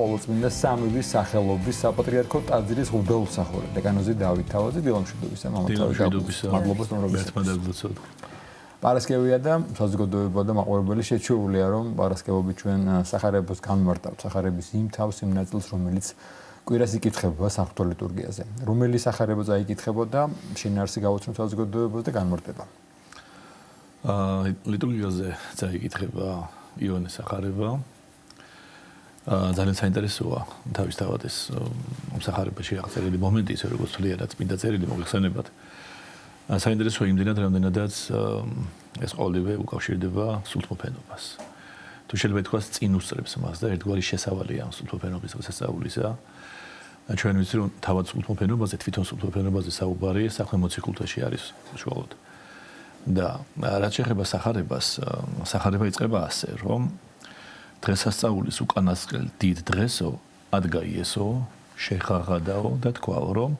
ყოველწმინდა სამების სახელობის საპატრიარქო ტაძრის ღმრთმსახურე დეკანოზი დავით თავაძე დილამშვიდობისა მადლობას პარასკევია და საზოგადოება და მაყურებელი შეჩვეულია რომ პარასკევობით ჩვენ სახარებოს განმარტავთ სახარების იმ თავს იმ ნაწილს რომელიც კვირას იკითხება საღვთო ლიტურგიაზე რომელი სახარება წაიკითხებოდა შინაარსი გავაცნობ საზოგადოებას და განმარტება ლიტურგიაზე წაიკითხება იონეს სახარება ძალიან საინტერესოა თავისთავად ეს სახარებაში აღწერილი მომენტი ისე როგორც თვლიანად წმინდა წერილი მოგეხსენებათ საინტერესოა იმდენად რამდენადაც ეს ყოველივე უკავშირდება სულთმოფენობას თუ შეიძლება ითქვას წინ უსწრებს მას და ერთგვარი შესავალია სულთმოფენობის შესწავლისა ჩვენ ვიცით რომ თავად სულთმოფენობაზე თვითონ სულთმოფენობაზე საუბარი საქმე მოციქულთაში არის უშუალოდ და რაც შეეხება სახარებას სახარება იწყება ასე რომ დღესასწაულის უკანასკნელ დიდ დღესო ადგა იესო შეხაღადაო და თქვაო რომ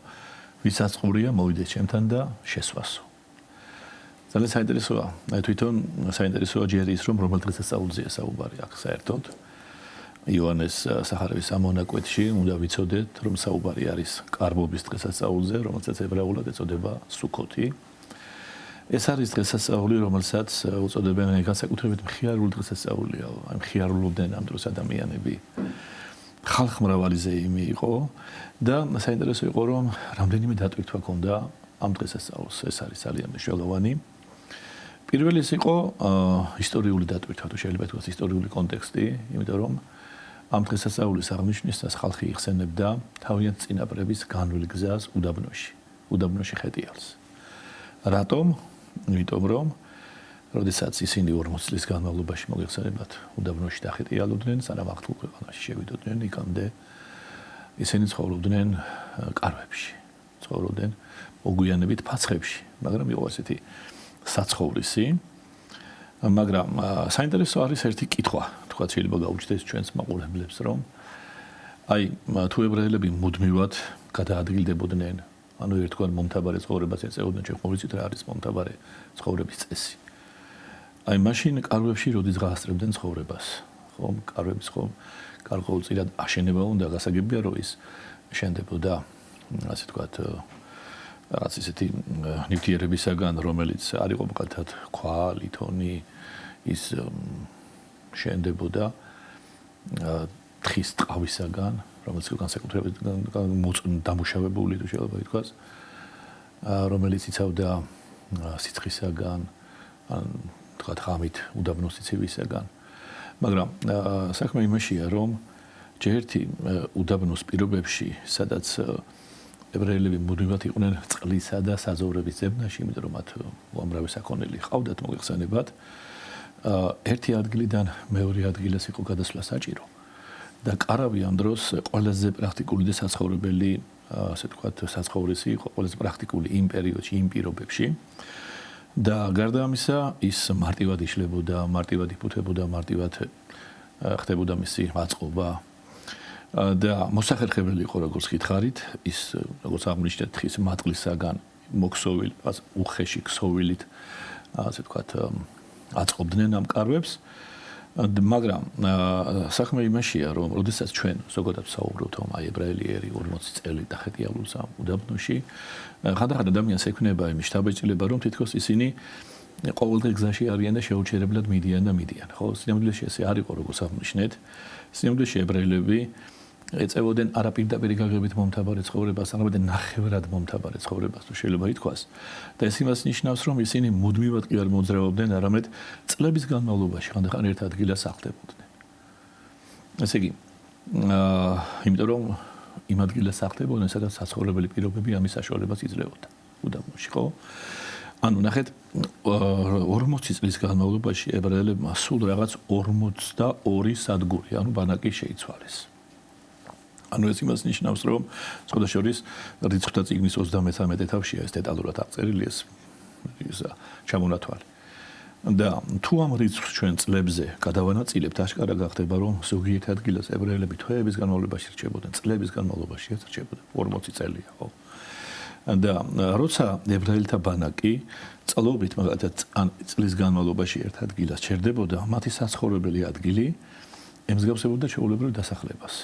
ვისაც ყურია მოვიდეს ჩემთან და შესვასო ძალიან საინტერესოა თვითონ საინტერესოა ჯერ ის რომ რომელ დღესასწაულზეა საუბარი აქ საერთოდ იონეს სახარების ამონაკვეთში უნდა ვიცოდეთ რომ საუბარი არის კარბობის დღესასწაულზე რომელსაც ებრაულად ეწოდება სუქოთი ეს არის დღესასწაული რომელსაც უწოდებენ განსაკუთრებით მხიარული დღესასწაულია აი მხიარულობდნენ ამ დროს ადამიანები ხალხმრავალიზე იმი იყო და საინტერესო იყო რომ რამდენიმე დატვირთვა ჰქონდა ამ დღესასწაულს ეს არის ძალიან მნიშვნელოვანი პირველი ის იყო ისტორიული დატვირთვა თუ შეიძლება ითქვას ისტორიული კონტექსტი იმიტომ რომ ამ დღესასწაულის აღნიშვნისას ხალხი იხსენებდა თავიანთ წინაპრების განვლილ გზას უდაბნოში ხეტიალს რატომ იმიტომ რომ როდესაც ისინი 40 წლის განმავლობაში მოგეხსენებათ უდაბნოში დახეტიალოდნენ სანამ ახლო ქვეყანაში შევიდოდნენ იქამდე ისინი ცხოვრობდნენ კარვებში ცხოვრობდნენ მოგვიანებით ფაცხებში მაგრამ იყო ასეთი საცხოვრისი მაგრამ საინტერესო არის ერთი კითხვა თქვა შეიძლება გაუჩნდეს ჩვენს მაყურებლებს რომ აი თუ ებრაელები მუდმივად გადაადგილდებოდნენ ანუ ერთგვარ მომთაბარე ცხოვრებას ეწეოდნენ ჩვენ ყოველთვის რა არის მომთაბარე ცხოვრების წესი აი მაშინ კარვებში როდის გაასწრებდნენ ცხოვრებას ხომ კარვების ხომ გარკვეულწილად აშენება უნდა გასაგებია რომ ის შენდებოდა ასე ვთქვათ რაღაც ისეთი ნივთიერებისაგან რომელიც არ იყო მაგალითად ქვა ლითონი ის შენდებოდა თხის ტყავისაგან რომელიც განსაკუთრებით დამუშავებული თუ შეიძლება ითქვას რომელიც იცავდა სიცხისაგან ან თქვა ღამით უდაბნოს სიცივისაგან მაგრამ საქმე იმაშია რომ ჯერთი უდაბნოს პირობებში სადაც ებრაელები მუდმივად იყვნენ წყლისა და საზოვრების ზებნაში იმიტომ რომ მათ უამრავი საქონელი ჰყავდათ მოგეხსენებათ ერთი ადგილიდან მეორე ადგილას იყო გადასვლა საჭირო და კარავი ამ დროს ყველაზე პრაქტიკული და საცხოვრებელი ასე ვთქვათ საცხოვრისი იყო ყველაზე პრაქტიკული იმ პერიოდში იმ პირობებში და გარდა ამისა ის მარტივად იშლებოდა მარტივად იფუთებოდა მარტივად ხდებოდა მისი აწყობა და მოსახერხებელი იყო როგორც გითხარით ის როგორც აღნიშნეთ თხის მატყლისაგან მოქსოვილი უხეში ქსოვილით ასე ვთქვათ აწყობდნენ ამ კარვებს მაგრამ საქმე იმაშია რომ როდესაც ჩვენ ზოგადად საუბრობთ რომ აი ებრაელიერი 40 წელი დახეტიალულს ამ უდაბნოში ხანდახან ადამიანს ექნება იმის შთაბეჭდილება რომ თითქოს ისინი ყოველდღე გზაში არიან და შეუჩერებლად მიდიან ხო სინამდვილეში ესე არ იყო როგორც აღნიშნეთ სინამდვილეში ებრაელები ეწევოდნენ არა პირდაპირ გაგებით მომთაბარე ცხოვრებას არამედ ნახევრად მომთაბარე ცხოვრებას თუ შეიძლება ითქვას და ეს იმას ნიშნავს რომ ისინი მუდმივად კი არ მოძრაობდნენ არამედ წლების განმავლობაში ხანდახან ერთ ადგილას სახლდებოდნენ ესე იგი იმიტომ რომ იმ ადგილას სახლდებოდნენ სადაც საცხოვრებელი პირობები ამის საშუალებას იძლეოდა უდაბნოში ხო ანუ ნახეთ 40 წლის განმავლობაში ებრაელებმა სულ რაღაც 42 სადგური ანუ ბანაკი შეიცვალეს ანუ ეს იმას ნიშნავს რომ სხვადასხვა რიცხვთა წიგნის 33 თავშია ეს დეტალურად აღწერილი ეს ჩამონათვალი და თუ ამ რიცხვს ჩვენ წლებზე გადავანაწილებთ აშკარა გახდება რომ ზოგიერთ ადგილას ებრაელები თვეების განმავლობაში რჩებოდნენ წლების განმავლობაში რჩებოდნენ 40 წელია ხო და როცა ებრაელთა ბანაკი წლობით მაგალითად წლის განმავლობაში ერთ ადგილას ჩერდებოდა მათი საცხოვრებელი ადგილი ემსგავსებოდა ჩვეულებრივ დასახლებას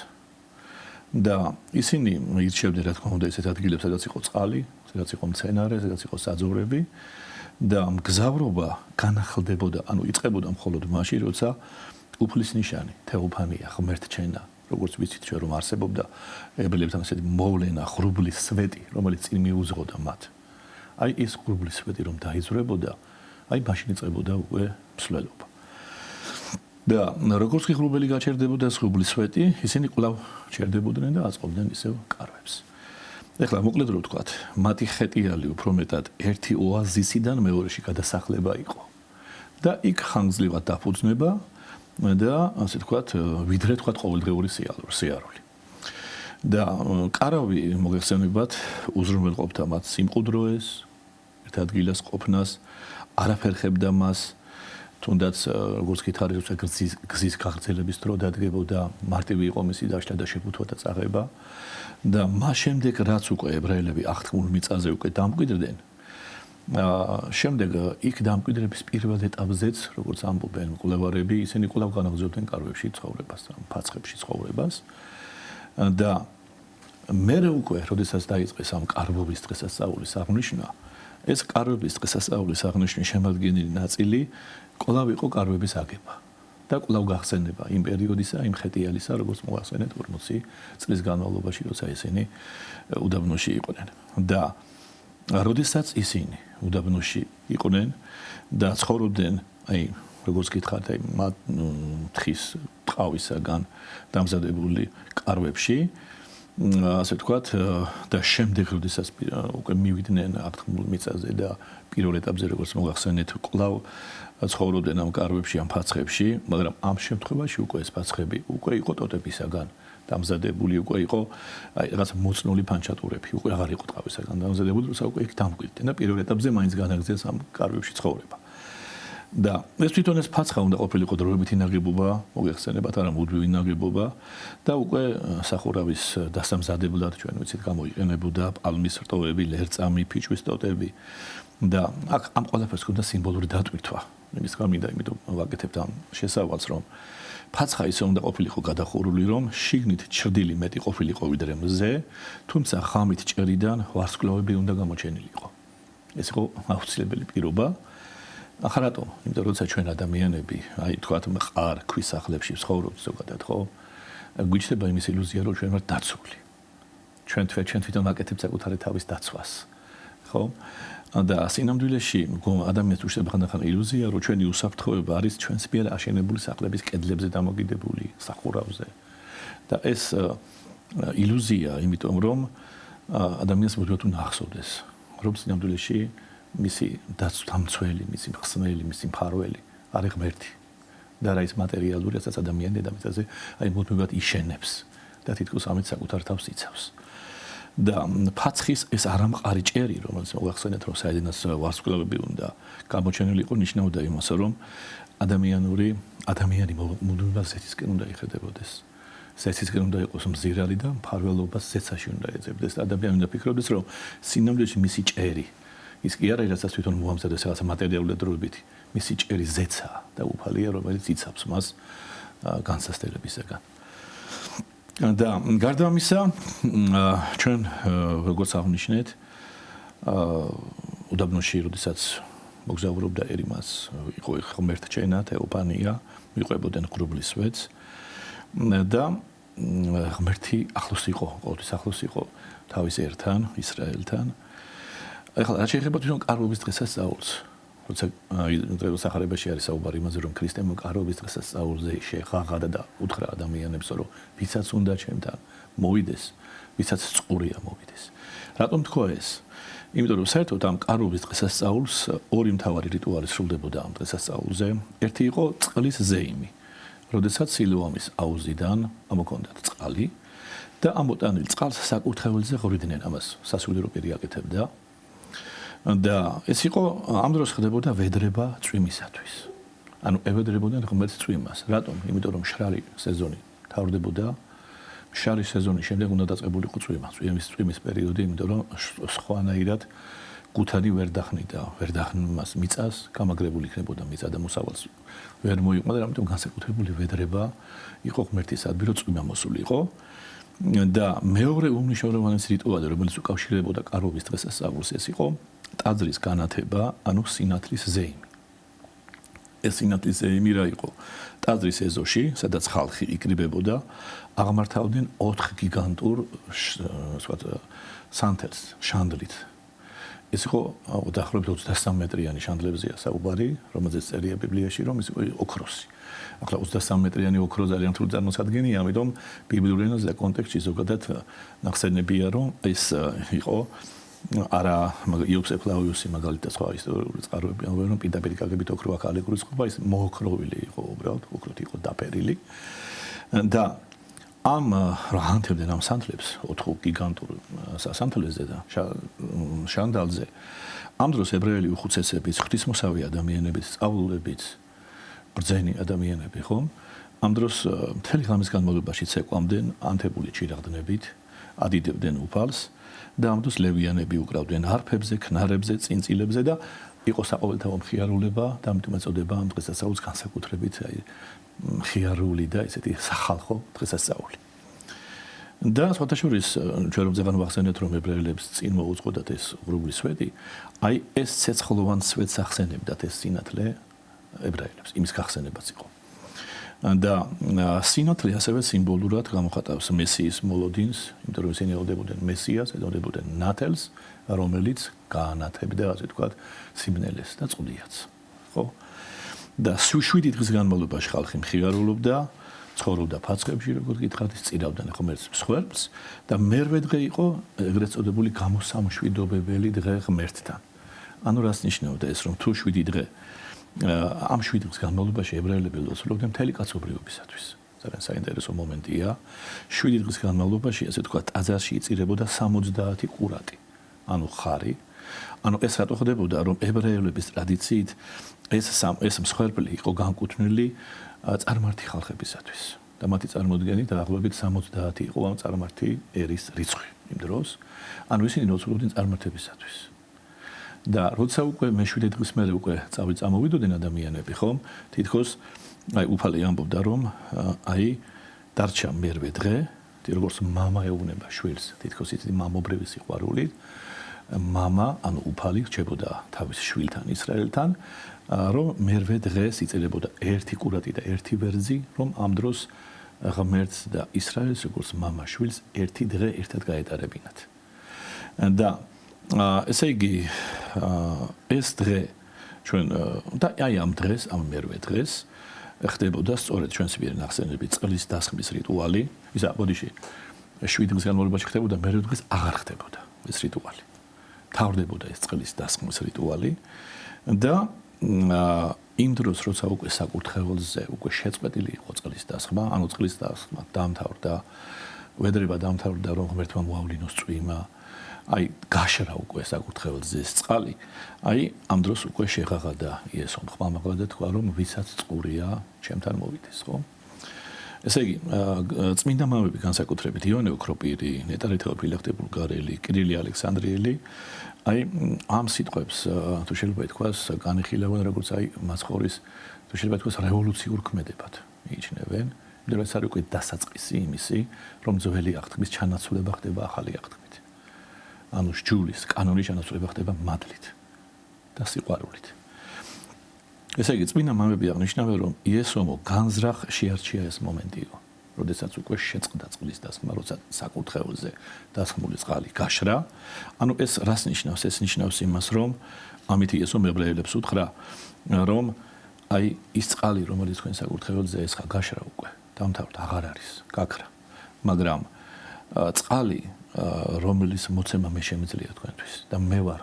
და ისინი ირჩევდნენ რა თქმა უნდა ესეთ ადგილებს, სადაც იყო წყალი, სადაც იყო მცენარე, სადაც იყო საძოვრები და მგზავრობა განახლდებოდა, ანუ იწყებოდა მხოლოდ მაშინ, როცა უფლის ნიშანი, თეოფანია, ღმერთჩენა, როგორც ვიცით ჩვენ რომ არსებობდა ებრაელებთან ესეთი მოვლენა, ღრუბლის სვეტი, რომელიც წინ მიუძღოდა მათ. აი ეს ღრუბლის სვეტი რომ დაიძვრებოდა, აი მაშინ იწყებოდა უკვე მსვლელობა. და როგორც კი ღრუბელი გაჩერდებოდა ღრუბლის სვეტი, ისინი კვლავ ჩერდებოდნენ და აწყობდნენ ისევ კარვებს. ეხლა მოკლედ რომ ვთქვათ, მათი ხეტიალი უფრო მეტად ერთი ოაზისიდან მეორეში გადასახლება იყო. და იქ ხანგრძლივად დაფუძნება და ასე ვთქვათ, ვიდრე ვთქვათ ყოველდღიური სიარული. და კარავი მოგეხსენებათ, უზრუნველყოფდა მათ სიმყუდროეს, ერთ ადგილას ყოფნას, არაფერ ხებდა მას, თუნდაც როგორც გითხარი, როცა გზის გაგრძელების დრო დადგებოდა, მარტივი იყო მისი დაშლა და შეფუთვა და წაღება და მას შემდეგ რაც უკვე ებრაელები აღთქმულ მიწაზე უკვე დამკვიდრდნენ, შემდეგ იქ დამკვიდრების პირველ ეტაპზეც, როგორც ამბობენ მკვლევარები, ისინი კვლავ განაგრძობდნენ კარვებში ცხოვრებას, ფაცხებში ცხოვრებას და მერე უკვე, როდესაც დაიწყეს ამ კარვობის დღესასწაულის აღნიშვნა, ეს კარვების დღესასწაულის აღნიშვნის შემადგენელი ნაწილი კვლავ იყო კარვების აგება და კვლავ გახსენება იმ პერიოდისა, იმ ხეტიალისა, როგორც მოახსენეთ 40 წლის განმავლობაში, როცა ისინი უდაბნოში იყვნენ. და როდესაც ისინი უდაბნოში იყვნენ და ცხოვრობდნენ, აი, როგორც გითხარით, აი, თხის ტყავისაგან დამზადებული კარვებში, ასე ვთქვათ, და შემდეგ როდესაც უკვე მივიდნენ აღთქმულ მიწაზე და პირველ ეტაპზე როგორც მოახსენეთ, კვლავ ცხოვრობდნენ ამ კარვებში, ამ ფაცხებში, მაგრამ ამ შემთხვევაში უკვე ეს ფაცხები უკვე იყო ტოტებისაგან დამზადებული, უკვე იყო აი რაღაც მოწნული ფანჩატურები, უკვე აღარ იყო ტყავისაგან დამზადებული, როცა უკვე იქ დამკვიდრდნენ და პირველ ეტაპზე მაინც განაგრძეს ამ კარვებში ცხოვრება. და ეს თვითონ ეს ფაცხა უნდა ყოფილიყო დროებითი ნაგებობა, მოგეხსენებათ, არა მუდმივი ნაგებობა და უკვე სახურავის დასამზადებლად ჩვენ ვიცით გამოიყენებოდა პალმის რტოები, ლერწამი, ფიჭვის ტოტები და აქ ამ ყველაფერს ჰქონდა სიმბოლური დატვირთვა. იმის გამო მინდა იმიტომ ვაკეთებთ ამ შესავალს, რომ ფაცხა ისე უნდა ყოფილიყო გადახურული, რომ შიგნით ჩრდილი მეტი ყოფილიყო ვიდრე მზე, თუმცა ღამით ჭერიდან ვარსკვლავები უნდა გამოჩენილიყო. ეს იყო აუცილებელი პირობა. ახლა რატომ? იმიტომ რომ როცა ჩვენ ადამიანები, აი თქვათ მყარ ქვის სახლებში ვცხოვრობთ ზოგადად, ხო? გვიჩნდება იმის ილუზია, რომ ჩვენ ვართ დაცული. ჩვენ თვითონ ვაკეთებთ საკუთარი თავის დაცვას. ხო? და სინამდვილეში ადამიანს უშენება ხანდახან ილუზია, რომ ჩვენი უსაფრთხოება არის ჩვენს მიერ აშენებული სახლების კედლებზე დამოკიდებული სახურავზე. და ეს ილუზია, იმიტომ რომ ადამიანს მოძებნ უნდა ახსოვდეს, რომ სინამდვილეში მისი დამცველი, მისი მხსნელი, მისი მფარველი არის ღმერთი. და რა ის მატერიალური, რასაც ადამიანი დედამიწაზე აი მუდმივად იშენებს და თითქოს ამით საკუთარ თავს იცავს. და ფაცხის ეს არამყარი ჭერი, რომელიც მოახსენეთ, რომ საიდანაც ვარსკვლავები უნდა გამოჩენილიყო, ნიშნავდა იმას, რომ ადამიანი მუდმივად ზეთისკენ უნდა იხედებოდეს. ზეთისკენ უნდა იყოს მზირალი და მფარველობას ზეცაში უნდა ეძებდეს. ადამიანი უნდა ფიქრობდეს, რომ სინამდვილეში მისი ჭერი ის კი არა, რასაც თვითონ მოამზადეს რაღაცა მატერიალური დროებითი, მისი ჭერი ზეცაა და უფალია, რომელიც იცავს მას განსასწრებისაგან. და გარდა ამისა, ჩვენ როგორც აღნიშნეთ, უდაბნოში, როდესაც მოგზაურობდა ერიმას, იყო ღმერთჩენა, თეოფანია, მიყვებოდნენ ღრუბლის სვეტს და ღმერთი ახლოს იყო, ყოველთვის ახლოს იყო თავის ერთან, ისრაელთან. ახლა რა შეიძლება თვითონ კარვობის დღესასწაულს, როცა დღეს სახარებაში არის საუბარი იმაზე, რომ ქრისტემ კარვობის დღესასწაულზე შეღაღადა და უთხრა ადამიანებს, რომ ვისაც უნდა ჩემთან მოვიდეს, ვისაც წყურია მოვიდეს. რატომ თქვა ეს? იმიტომ რომ საერთოდ ამ კარვობის დღესასწაულს ორი მთავარი რიტუალი სრულდებოდა ამ დღესასწაულზე. ერთი იყო წყლის ზეიმი, როდესაც სილოამის აუზიდან ამოქონდათ წყალი და ამ მოტანილ წყალს საკურთხეველზე ღვრიდნენ, ამას სასულიერო პირი აკეთებდა. და ეს იყო ამ დროს ხდებოდა ვედრება წვიმისათვის. ანუ ევედრებოდნენ ღმერთს წვიმას. რატომ? იმიტომ რომ მშრალი სეზონი თავრდებოდა. მშრალი სეზონის შემდეგ უნდა დაწყებულიყო წვიმა. წვიმის პერიოდი, იმიტომ რომ სხვანაირად გუთანი ვერ დახნიდა, ვერ დახნმას მიწას, გამაგრებული იქნებოდა მიწა და მოსავალს ვერ მოიყვანა, ამიტომ განსაკუთრებული ვედრება იყო ღმერთის ადმი, რომ წვიმა მოსულიყო. და მეორე უმნიშვნელოვანესი რიტუალი, რომელიც უკავშირდებოდა კარლობის დღესასწაულს, ეს იყო ტაძრის განათება, ანუ სინათლის ზეიმი. ეს სინათლის ზეიმი რა იყო? ტაძრის ეზოში, სადაც ხალხი იკრიბებოდა, აღმართავდნენ 4 გიგანტურ სანთელს, შანდლით. ეს იყო დაახლოებით 23 მეტრიანი შანდლებზეა საუბარი, რომელზეც წერია ბიბლიაში, რომ ის იყო ოქროსი. ახლა 23 მეტრიანი ოქრო ძალიან რთული წარმოსადგენია, ამიტომ ბიბლიურ ენაზე და კონტექსტში ზოგადად ნახსენებია, რომ ეს იყო არა იოსებ ფლავიუსი მაგალითად სხვა ისტორიული წყაროები ამბობენ, რომ პირდაპირ გაგებით ოქრო აქ ალეგორიის ყოფა, ის მოოქროვილი იყო უბრალოდ, ოქროთი იყო დაფერილი. და ამ რა ანთებდნენ ამ სანთლებს 4 გიგანტურ სასანთლეზე და შანდალზე. ამ დროს ებრაელი უხუცესებიც, ღვთისმოსავი ადამიანებიც, სწავლულებიც, ბრძენი ადამიანები, ხომ? ამ დროს მთელი ღამის განმავლობაში ცეკვამდნენ ანთებული ჩირაღდნებით, ადიდებდნენ უფალს და ამ დროს ლევიანები უკრავდნენ არფებზე, ქნარებზე, წინწილებზე და იყო საყოველთაო მხიარულება და ამიტომ ეწოდება ამ დღესასწაულს განსაკუთრებით მხიარული და ესეთი სახალხო დღესასწაული. და სხვათაშორის ჩვენ რომ ზეგან ვახსენეთ რომ ებრაელებს წინ მოუწყოდათ ეს ღრუბლის სვეტი, აი ეს ცეცხლოვან სვეტს ახსენებდათ ეს სინათლე ებრაელებს, იმის გახსენებაც იყო. და სინათლე ასევე სიმბოლურად გამოხატავს მესიის მოლოდინს, იმიტომ რომ ისინი ელოდებოდნენ მესიას, ელოდებოდნენ ნათელს, რომელიც გაანათებდა, ასე ვთქვათ, სიმნელეს და წყვილიაც. ხო? და 7 დღის განმავლობაში ხალხი მხიარულობდა, ცხოვრობდა ფაცხებში, როგორ გითხრათ, წირავდნენ ღმერთს მსხვერპლს და მერვე დღე იყო ეგრეთ წოდებული გამოსამშვიდობებელი დღე ღმერთთან. ანუ რას ნიშნავდა ეს, რომ თუ 7 დღე ამ 7 დღის განმავლობაში ებრაელები ლოცულობდნენ მთელი კაცობრიობისათვის. ძალიან საინტერესო მომენტია. 7 დღის განმავლობაში, ასე ვთქვათ, ტაძარში იწირებოდა 70 ყურატი, ანუ ხარი. ანუ ეს რატო ხდებოდა, რომ ებრაელების ტრადიციით ეს მსხვერპლი იყო განკუთვნილი წარმართი ხალხებისათვის. და მათი წარმოდგენით დაახლოებით 70 იყო ამ წარმართი ერის რიცხვი იმ დროს. ანუ ისინი ლოცულობდნენ წარმართებისათვის. და როცა უკვე მე-7 დღის მერე უკვე წამოვიდოდნენ ადამიანები, ხომ? თითქოს აი უფალი ამბობდა, რომ აი დარჩა მერვე დღე, როგორც მამა ეუბნება შვილს, თითქოს ისეთი მამობრივი სიყვარულით, მამა, ანუ უფალი რჩებოდა თავის შვილთან, ისრაელთან, რომ მერვე დღეს იწერებოდა ერთი ყურატი და ერთი ვერძი, რომ ამ დროს ღმერთს და ისრაელს როგორც მამა შვილს ერთი დღე ერთად გაეტარებინათ. და ესე იგი ეს დღე ჩვენ და აი ამ დღეს, ამ მერვე დღეს ხდებოდა სწორედ ჩვენს მიერ ნახსენები წყლის დასხმის რიტუალი. ისა ბოდიში 7 დღის განმავლობაში ხდებოდა, მერვე დღეს აღარ ხდებოდა ეს რიტუალი. თავდებოდა ეს წყლის დასხმის რიტუალი და იმ დროს როცა უკვე საკურთხეველზე უკვე შეწყვეტილი იყო წყლის დასხმა, ანუ წყლის დასხმა დამთავრდა, ვედრება დამთავრდა, რომ ღმერთმა მოავლინოს წვიმა, აი გაშრა უკვე საკურთხეველზე ეს წყალი, აი ამ დროს უკვე შეღაღადა იესომ ხმამაღლა და თქვა, რომ ვისაც წყურია, ჩემთან მოვიდეს, ხო? ესე იგი, წმინდა მამები განსაკუთრებით იონე ოქროპირი, ნეტარი თეოფილაქტე ბულგარელი, კირილი ალექსანდრიელი, აი ამ სიტყვებს თუ შეიძლება ითქვას, განიხილავენ როგორც აი მაცხოვრის თუ შეიძლება ითქვას რევოლუციურ ქმედებად მიიჩნევენ, იმიტომ რომ ეს არის უკვე დასაწყისი იმისი, რომ ძველი აღთქმის ჩანაცვლება ხდება ახალი აღთქმით. ანუ სჯულის კანონის ჩანაცვლება ხდება მადლით და სიყვარულით. ესე იგი, წმინდა მამები აღნიშნავენ, რომ იესომო განზრახ შეარჩია ეს მომენტი, როდესაც უკვე შეწყდა წყლის დასხმა, როცა საკურთხეველზე დასხმული წყალი გაშრა. ანუ ეს რას ნიშნავს? ეს ნიშნავს იმას, რომ ამით იესომ ებრაელებს უთხრა, რომ აი ის წყალი, რომელიც თქვენ საკურთხეველზე ეს ხა გაშრა უკვე, დამთავრდა, აღარ არის, გაქრა. მაგრამ წყალი, რომელიც მოცემა მე შემიძლია თქვენთვის და მე ვარ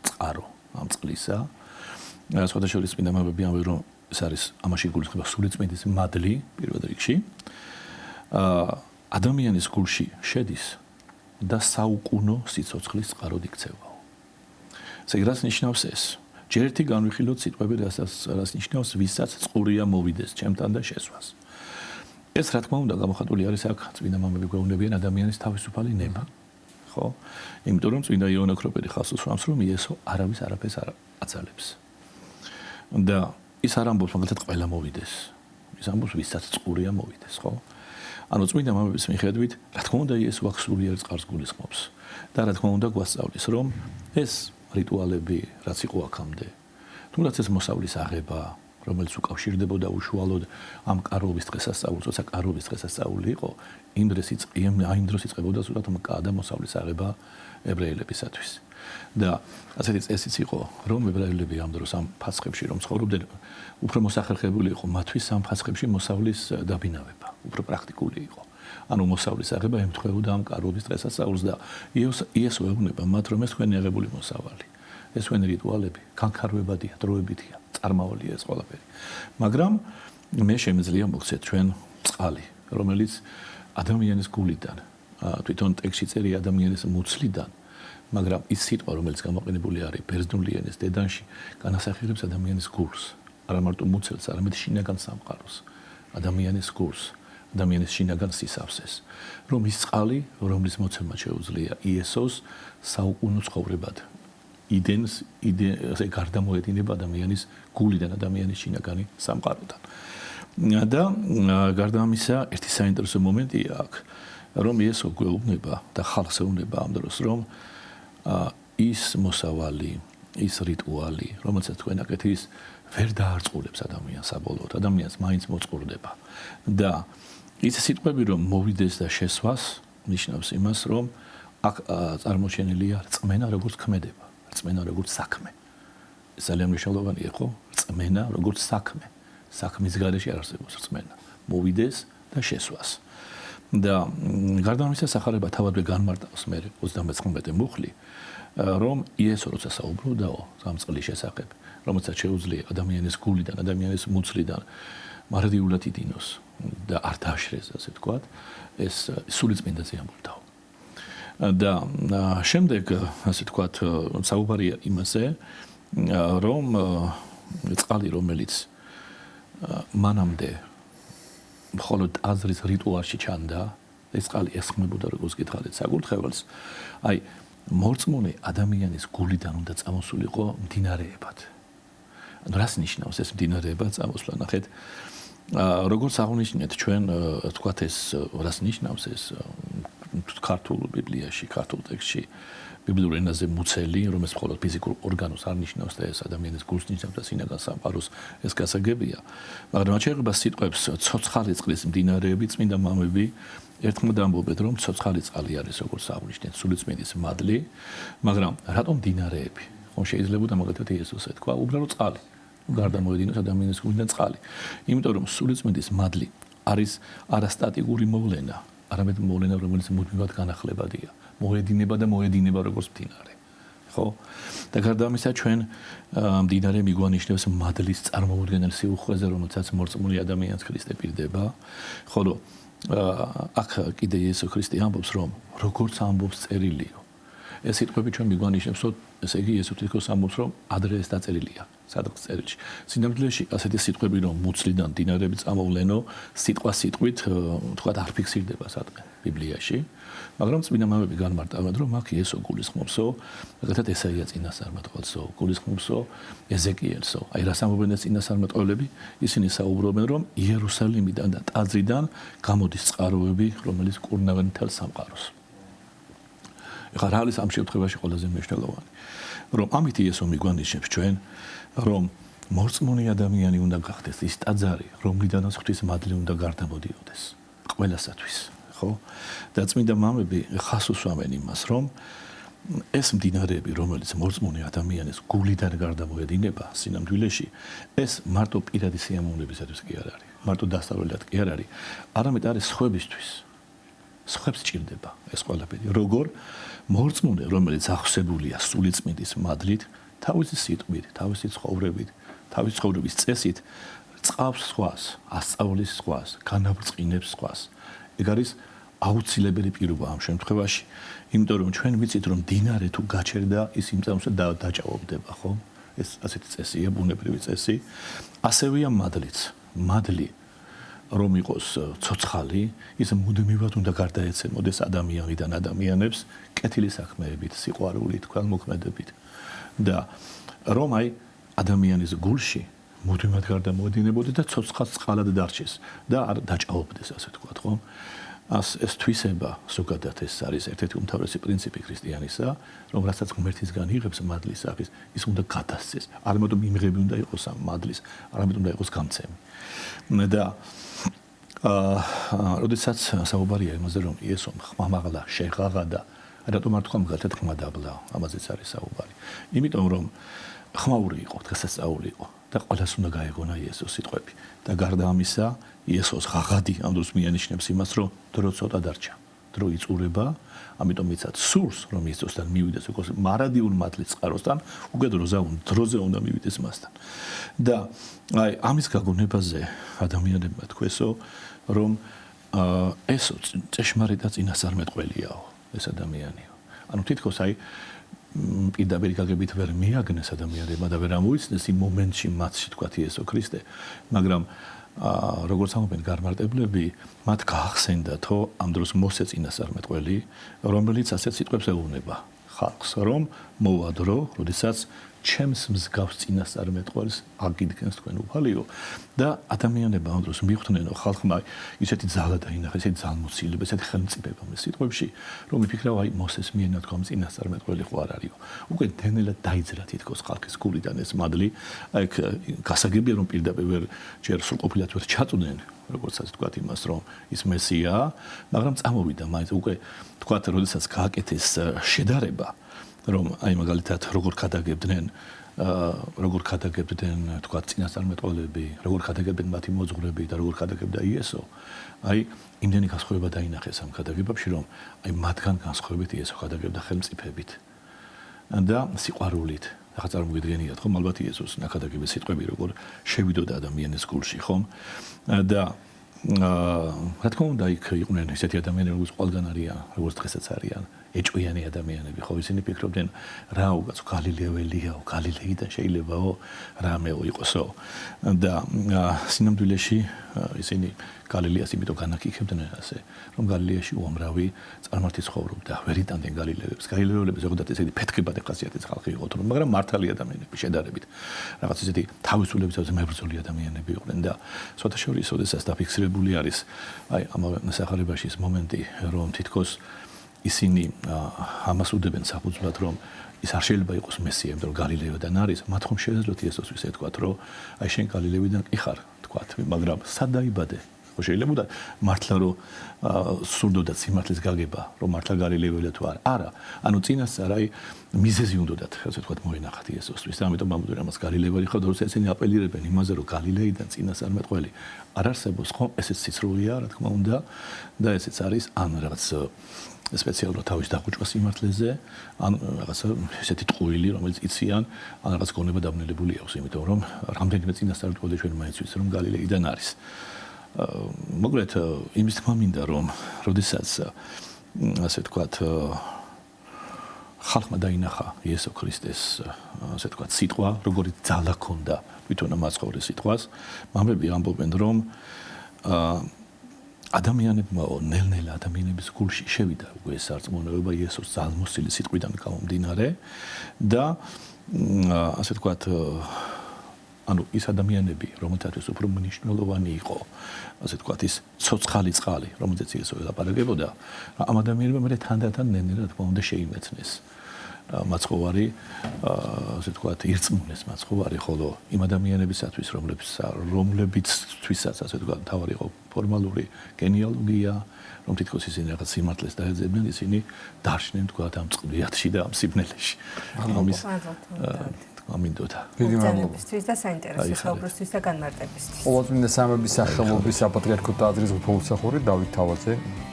წყარო ამ წყლისა, სხვადასხვა წმინდა მამები ამბობენ, რომ ეს არის ამაში გულისხმობა სულიწმინდის მადლი პირველ რიგში. ადამიანის გულში შედის და საუკუნო სიცოცხლის წყაროდ იქცევაო. ესე იგი, რას ნიშნავს ეს? ჯერ ერთი განვიხილოთ სიტყვები, რას ნიშნავს, ვისაც წყურია მოვიდეს ჩემთან და შესვას. ეს რა თქმა უნდა გამოხატული არის აქ წმინდა მამები გვეუბნებიან ადამიანის თავისუფალი ნება. ხო? იმიტომ რომ წმინდა იონე ოქროპირი ხალხს უსვამს, რომ იესო არავის არაფერს არ აცალებს. და ის არ ამბობს მაგალითად ყველა მოვიდეს. ის ამბობს ვისაც წყურია მოვიდეს, ხო? ანუ წმინდა მამების მიხედვით, რა თქმა უნდა, იესო აქ სულიერ წყარს გულისხმობს. და რა თქმა უნდა, გვასწავლის, რომ ეს რიტუალები, რაც იყო აქამდე, თუნდაც ეს მოსავლის აღება, რომელიც უკავშირდებოდა უშუალოდ ამ კარობის დღესასწაულს, როცა კარობის დღესასწაული იყო, იმ დროს იწყებოდა სულად მკა და მოსავლის აღება ებრაელებისათვის. და ასეთი წესიც იყო, რომ ებრაელები ამ დროს ამ ფასხებში რომ ცხოვრობდნენ, უფრო მოსახერხებული იყო მათთვის ამ ფასხებში მოსავლის დაბინავება, უფრო პრაქტიკული იყო. ანუ მოსავლის აღება ემთხვეოდა ამ კარობის დღესასწაულს და იესო ეუბნება მათ, რომ ეს თქვენი აღებული მოსავალი, ეს თქვენი რიტუალები, განხარვებადია, დროებითია, წარმავალია ეს ყველაფერი. მაგრამ მე შემიძლია მოგცეთ ჩვენ წყალი, რომელიც ადამიანის გულიდან, თვითონ ტექსტში წერია ადამიანის მუცლიდან, მაგრამ ის სიტყვა, რომელიც გამოყენებული არის ბერძნული ენის დედანში, განასახიერებს ადამიანის გულს, არა მარტო მუცელს, არამედ შინაგან სამყაროს, ადამიანის გულს, ადამიანის შინაგან სისავსეს, რომ ის წყალი, რომლის მოცემა შეუძლია იესოს საუკუნო ცხოვრებად ასე გარდამოედინება ადამიანის გულიდან, ადამიანის შინაგანი სამყაროდან. და გარდა ამისა, ერთი საინტერესო მომენტია აქ, რომ იესო გვეუბნება და ხალხს ეუბნება ამ დროს, რომ ის მოსავალი, ის რიტუალი, რომელსაც თქვენ აკეთებთ, ის ვერ დაარწყულებს ადამიანს საბოლოოდ, ადამიანს მაინც მოწყურდება. და ის სიტყვები, რომ მოვიდეს და შესვას, ნიშნავს იმას, რომ აქ წარმოჩენილია რწმენა, როგორც ქმედება, რწმენა, როგორც საქმე. ძალიან მნიშვნელოვანია, ხო? რწმენა, როგორც საქმე. საქმის გარეშე არ არსებობს რწმენა. მოვიდეს და შესვას. და გარდა ამისა, სახარება თავადვე განმარტავს მე 39 მუხლი, რომ იესო როცა საუბრობდაო ამ წყლის შესახებ, რომელსაც შეუძლია ადამიანის გულიდან, ადამიანის მუცლიდან მარადიულად იდინოს და არ დააშრეს, ასე ვთქვათ, ეს სულიწმინდაზე ამბობდაო. და შემდეგ, ასე ვთქვათ, საუბარია იმაზე, რომ წყალი, რომელიც მანამდე მხოლოდ აზრის რიტუალში ჩანდა, ეს წყალი ესხმებოდა, როგორც გითხარით, საკურთხეველს, აი მორწმუნე ადამიანის გულიდან უნდა წამოსულიყო მდინარეებად. ანუ რას ნიშნავს ეს მდინარეებად წამოსვლა? ნახეთ, როგორც აღნიშნეთ ჩვენ, თქვათ ეს რას ნიშნავს ეს ქართულ ბიბლიაში, ქართულ ტექსტში, ბიბლიურ ენაზე მუცელი, რომელიც მხოლოდ ფიზიკურ ორგანოს არ ნიშნავს და ეს ადამიანის გულს ნიშნავს და შინაგან სამყაროს ეს გასაგებია. მაგრამ რაც შეეხება სიტყვებს ცოცხალი წყლის მდინარეები, წმინდა მამები ერთხმად ამბობენ, რომ ცოცხალი წყალი არის, როგორც აღნიშნეთ, სულიწმინდის მადლი, მაგრამ რატომ მდინარეები? ხომ შეიძლება მაგათად იესოს ეთქვა, უბრალოდ წყალი. გარდამოედინოს ადამიანის გულიდან წყალი. იმიტომ რომ სულიწმინდის მადლი არის არასტატიკური მოვლენა, არამედ მოვლენა, რომელიც მუდმივად განახლებადია. მოედინება და მოედინება როგორც მდინარე. ხო? და გარდა ამისა, ჩვენ მდინარე მიგვანიშნებს მადლის წარმოუდგენელ სიუხვეზე, რომელსაც მორწმუნე ადამიანს ქრისტე პირდება, ხოლო აქ კიდე იესო ქრისტე ამბობს, რომ როგორც ამბობს წერილიო. ეს სიტყვები ჩვენ მიგვანიშნებს, ესე იგი იესო თვითონ ამბობს, რომ ადრე ეს დაწერილია, სადღაც წერილში. სინამდვილეში ასეთი სიტყვები, რომ მუცლიდან მდინარეები წამოვლენო, სიტყვით, თქვათ, არ ფიქსირდება სადღე ბიბლიაში, მაგრამ წმინდა მამები განმარტავენ, რომ აქ იესო გულისხმობსო, მაგათად ესაია წინასწარმეტყველსო, გულისხმობსო ეზეკიელსო. აი რას ამბობენ ეს წინასწარმეტყველები? ისინი საუბრობენ, რომ იერუსალიმიდან და ტაძრიდან გამოდის წყაროები, რომელიც კურნავენ მთელ სამყაროს. ეხლა რა არის ამ შემთხვევაში ყველაზე მნიშვნელოვანი? რომ ამით იესო მიგვანიშნებს ჩვენ, რომ მორწმუნე ადამიანი უნდა გახდეს ის ტაძარი, რომლიდანაც ღვთის მადლი უნდა გარდამოდიოდეს ყველასათვის, ხო? და წმინდა მამები ხას უსვამენ იმას, რომ ეს მდინარეები, რომელიც მორწმუნე ადამიანის გულიდან გარდამოედინება სინამდვილეში, ეს მარტო პირადი სიამოვნებისათვის კი არ არის, მარტო დასავლელად კი არ არის, არამედ არის სხვებისთვის. სხვებს ჭირდება ეს ყველაფერი. როგორ მორწმუნე, რომელიც აღსებულია სულიწმინდის მადლით, თავისი სიტყვით, თავისი ცხოვრებით, თავისი ცხოვრების წესით წავს სხვას, ასწავლის სხვას, განაბრწყინებს სხვას. ეგ არის აუცილებელი პირობა ამ შემთხვევაში, იმიტომ რომ ჩვენ ვიცით, რომ მდინარე თუ გაჩერდა, ის იმ წამსა დაჭაობდება, ხო? ეს ასეთი წესია, ბუნებრივი წესი. ასევეა მადლიც. მადლი რომ იყოს ცოცხალი, ის მუდმივად უნდა გარდაეცემოდეს ადამიანიდან ადამიანებს კეთილი საქმეებით, სიყვარულით, ქველმოქმედებით და რომ აი ადამიანის გულში მუდმივად გარდამოედინებოდეს და ცოცხალ წყალად დარჩეს და არ დაჭაობდეს, ასე ვთქვათ, ხო? ეს თვისება ზოგადად ეს არის ერთ-ერთი უმთავრესი პრინციპი ქრისტიანისა, რომ რასაც ღმერთისგან იღებს მადლის სახის, ის უნდა გადასცეს. არ მოდო მიმღები უნდა იყოს ამ მადლის, არამედ უნდა იყოს გამცემი. და როდესაც საუბარია იმაზე, რომ იესომ ხმამაღლა შეღაღადა, რატომ არ თქვა მაგალითად ხმადაბლა, ამაზეც არის საუბარი. იმიტომ რომ ხმაური იყო, დღესასწაული იყო და ყველას უნდა გაეგონა იესოს სიტყვები. და გარდა ამისა, იესოს ღაღადი ამ დროს მიანიშნებს იმას, რომ დრო ცოტა დარჩა. დრო იწურება, ამიტომ იცად სურს, რომ იესოსთან მივიდეს, როგორც მარადიულ მადლის წყაროსთან, უკვე დროზე უნდა მივიდეს მასთან. და აი ამის გაგონებაზე ადამიანებმა თქვესო, რომ ესო წეშმარიტად წინასწარმეტყველიაო, ეს ადამიანიო. ანუ თითქოს აი პირდაპირ გაგებით ვერ მიაგნეს ადამიანებმა და ვერ ამოიცნეს იმ მომენტში მათში თქვა იესო ქრისტე, მაგრამ როგორც ამობენ გამარტებლები, მათ გაახსენდათო ამ დროს მოსე წინასწარმეტყველი, რომელიც ასეთ სიტყვებს ეუბნება ხალხს, რომ მოვა დრო, როდესაც ჩემს მსგავს წინასწარმეტყველს აგიდგენს თქვენ უფალიო და ადამიანებმა ამ დროს მიხვდნენო ხალხმა ისეთი ძალა დაინახეს, ესეთი ძალმოცილება, ესეთი ხელმწიფება ამ სიტყვებში, რომ იფიქრა აი მოსეს მიანა თქვა წინასწარმეტყველი ხო არ არისო. უკვე დენელად დაიძრა თითქოს ხალხის გულიდან ეს მადლი, აი გასაგებია რომ პირდაპირ ვერ ჯერ სრულყოფილად ვერ ჩაწვდნენ, როგორც ასე თქვა იმას, რომ ის მესიაა, მაგრამ წამოვიდა მაინც უკვე თქვა, როდესაც გააკეთეს შედარება რომ აი მაგალითად როგორ ქადაგებდნენ თქვა წინასწარმეტყველები, როგორ ქადაგებდნენ მათი მოძღვრები და როგორ ქადაგებდა იესო. აი იმდენი განსხვავება დაინახეს ამ ქადაგებებში, რომ აი მათგან განსხვავებით იესო ქადაგებდა ხელმწიფებით და სიყვარულით. ახლა წარმოგიდგენიათ ხომ ალბათ იესოს ნაქადაგების სიტყვები როგორ შევიდოდა ადამიანის გულში, ხომ? და რა თქმა უნდა იქ იყვნენ ესეთი ადამიანები, როგორც ყველგან არიან, როგორც დღესაც არიან, ეჭვიანი ადამიანები, ხო, ისინი ფიქრობდნენ, რა უკაცო გალილეველიაო, გალილეიდან შეიძლებაო რამეო იყოსო. და სინამდვილეში ისინი გალილეას იმიტომ განაკიქებდნენ ასე, რომ გალილეაში უამრავი წარმართი ცხოვრობდა, ვერ იტანდნენ გალილეელებს. გალილეელები ზოგადად ესეთი ფეთქებადი ხასიათის ხალხი იყვნენ, მაგრამ მართალი ადამიანები შედარებით. რაღაც ესეთი თავისუფლებისაზე მებრძოლი ადამიანები იყვნენ და სხვათა შორის, როდესაც დაფიქსირებული არის აი ამ სახარებაში ეს მომენტი, რომ თითქოს ისინი ამას უდებენ საფუძვლად, რომ ის არ შეიძლება იყოს მესია, იმიტომ რომ გალილეოდან არის, მათ ხომ შეეძლოთ იესოსთვის ეთქვათ, რომ აი შენ გალილეოდან კი ხარ, თქვათ, მაგრამ სად დაიბადე? ხო შეიძლება მართლა რომ სურდოდა სიმართლის გაგება, რომ მართლა გალილეელი თუ არა? არა, ანუ წინასწარ აი მიზეზი უნდათ, ასე ვთქვათ, მოენახათ იესოსთვის. ამიტომ ამბობენ ამას გალილეელი ხარ, როცა ესენი აპელირებენ იმაზე, რომ გალილეიდან წინასწარმეტყველი არ არსებობს, ხო, ესეც სიცრუეა, რა თქმა უნდა, და ესეც არის ან რაღაც სპეციალურად თავის დახუჭვა სიმართლეზე, ან რაღაცა ესეთი ტყუილი, რომელიც იციან, ან რაღაც გონება დაბნელებული აქვს, იმიტომ რომ რამდენიმე წინასწარმეტყველი ჩვენ მაინც ვიცით, რომ გალილეიდან არის. მოკლედ იმის თქმა მინდა, რომ როდესაც ასე ვთქვათ ხალხმა დაინახა იესო ქრისტეს ასე ვთქვათ სიტყვა, როგორი ძალა ჰქონდა თვითონ ამაცხოვრეს სიტყვას, მამები ამბობენ, რომ ადამიანებმაო ნელ-ნელა ადამიანების გულში შევიდა უკვე ეს სარწმუნოება იესოს ძალმოსილი სიტყვიდან გამომდინარე და ასე ვთქვათ ანუ ის ადამიანები, რომელთაც უფრო მნიშვნელოვანი იყო, ასე ვთქვათ, ის ცოცხალი წყალი, რომელზეც იესო ელაპარაკებოდა, ამ ადამიანებმა მე თანდათან ნელ-ნელა თქმა უნდა შეიმეცნეს მაცხოვარი, ასე ვთქვათ, ირწმუნეს მაცხოვარი, ხოლო იმ ადამიანებისათვის, რომლებიცთვისაც, ასე ვთქვათ, თავი იყო ფორმალური გენეალოგია, რომ თითქოს ისინი რაღაც სიმართლეს დაეძებდნენ, ისინი დარჩნენ, ვთქვათ, ამ წყვილში და ამ სიბნელეში. ამის ამინდოდა. დიდი მადლობა. და საინტერესო საუბრისთვის და განმარტებისთვის. ყოველწლინა სამების სახელობის საპატრიარქო ტაძრის უფროსმსახური დავით თავაძე,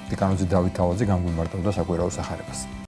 დეკანოზი დავით თავაძე გამგვიმარტავდა საკვირაო სახარებას.